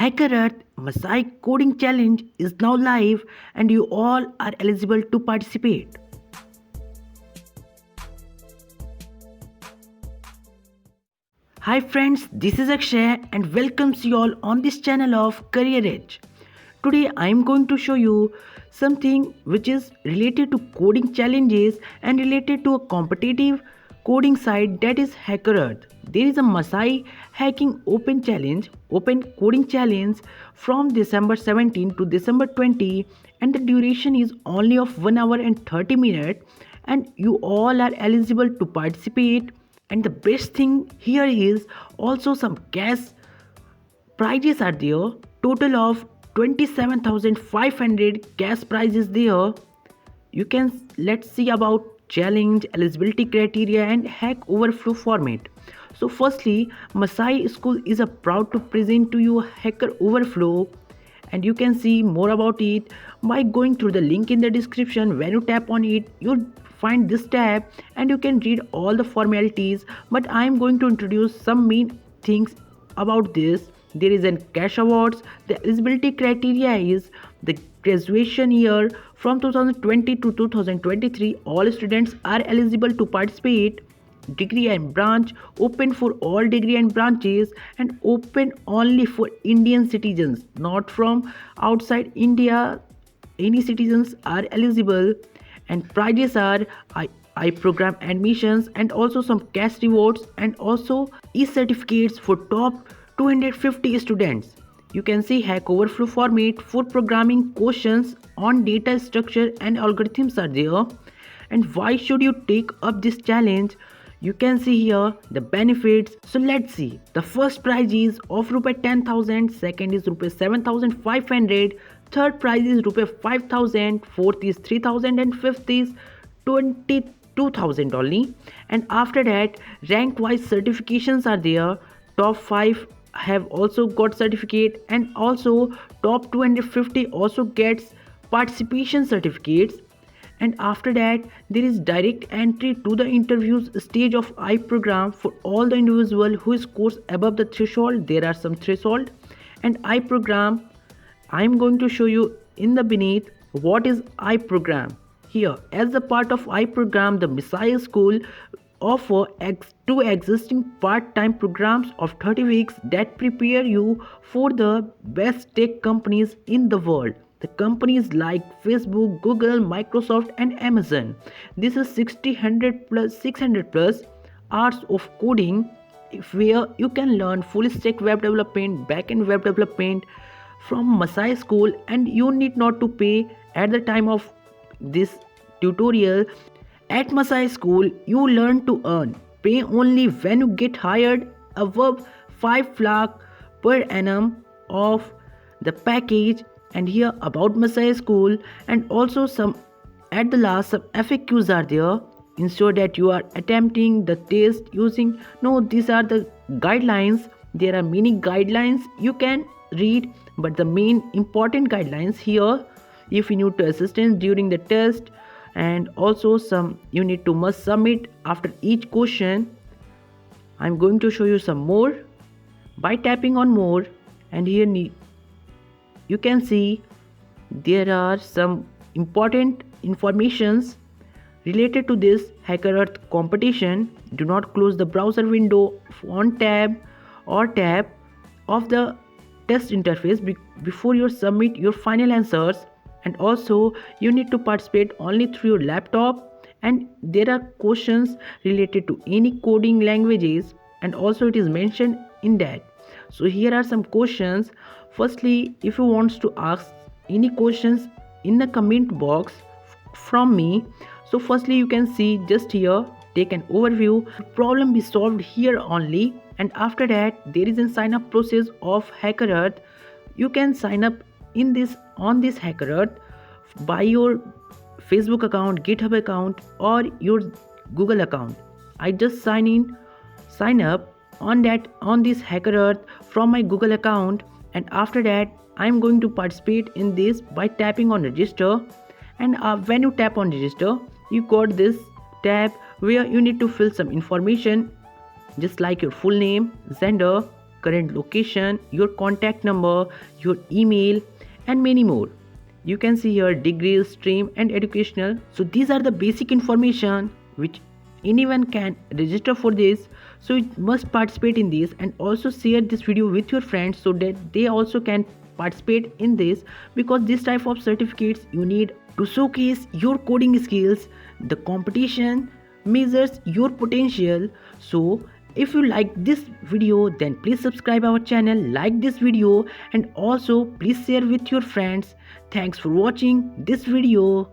Hacker Earth Masai Coding Challenge is now live and you all are eligible to participate. Hi friends, this is Akshay and welcomes you all on this channel of Career Edge. Today I am going to show you something which is related to coding challenges and related to a competitive coding site, that is Hacker Earth. There is a Masai Hacking Open Challenge, Open Coding Challenge from December 17 to December 20, and the duration is only of 1 hour and 30 minutes, and you all are eligible to participate. And the best thing here is also some cash prizes are there. Total of 27,500 cash prizes there. You can let's see about challenge, eligibility criteria and hack overflow format. So firstly, Masai School is a proud to present to you Hacker Overflow, and you can see more about it by going through the link in the description. When you tap on it, you'll find this tab and you can read all the formalities, but I am going to introduce some main things about this. There is a cash awards. The eligibility criteria is the graduation year from 2020 to 2023. All students are eligible to participate. Degree and branch open for all degree and branches, and open only for Indian citizens, not from outside India. Any citizens are eligible, and prizes are I program admissions and also some cash rewards and also e-certificates for top 250 students. You can see hack overflow format for programming questions on data structure and algorithms are there. And why should you take up this challenge? You can see here the benefits. So let's see. The first prize is of rupees 10,000, second is rupees 7,500, third prize is rupees 5,000, fourth is 3,000 and fifth is 22,000 only. And after that, rank wise certifications are there. Top 5 have also got certificate, and also top 250 also gets participation certificates. And after that, there is direct entry to the interviews stage of I program for all the individual who scores above the threshold. There are some threshold, and I program, I am going to show you in the beneath what is I program. Here, as a part of I program, the Messiah School offer two existing part-time programs of 30 weeks that prepare you for the best tech companies in the world. The companies like Facebook, Google, Microsoft and Amazon. This is 600 plus hours of coding where you can learn full stack web development, backend web development from Masai School, and you need not to pay at the time of this tutorial. At Masai School, you learn to earn. Pay only when you get hired above 5 lakh per annum of the package. And here about Masai School, and also some at the last some FAQs are there. Ensure that you are attempting the test using, no, these are the guidelines. There are many guidelines you can read, but the main important guidelines here, if you need to assistance during the test, and also some you need to must submit after each question. I'm going to show you some more by tapping on more, and here you can see there are some important informations related to this Hacker Earth competition. Do not close the browser window on tab or tab of the test interface before you submit your final answers. And also you need to participate only through your laptop, and there are questions related to any coding languages, and also it is mentioned in that. So here are some questions. Firstly, if you want to ask any questions in the comment box from me, so firstly you can see just here, take an overview, problem be solved here only. And after that, there is a sign up process of Hacker Earth. You can sign up in this on this Hacker Earth by your Facebook account, GitHub account or your Google account. I just sign up on this Hacker Earth from my Google account, and after that I am going to participate in this by tapping on register. And when you tap on register, you got this tab where you need to fill some information just like your full name, gender, current location, your contact number, your email, and many more. You can see here degree, stream, and educational. So these are the basic information which anyone can register for this. So you must participate in this and also share this video with your friends so that they also can participate in this, because this type of certificates you need to showcase your coding skills. The competition measures your potential. So if you like this video, then please subscribe our channel, like this video, and also please share with your friends. Thanks for watching this video.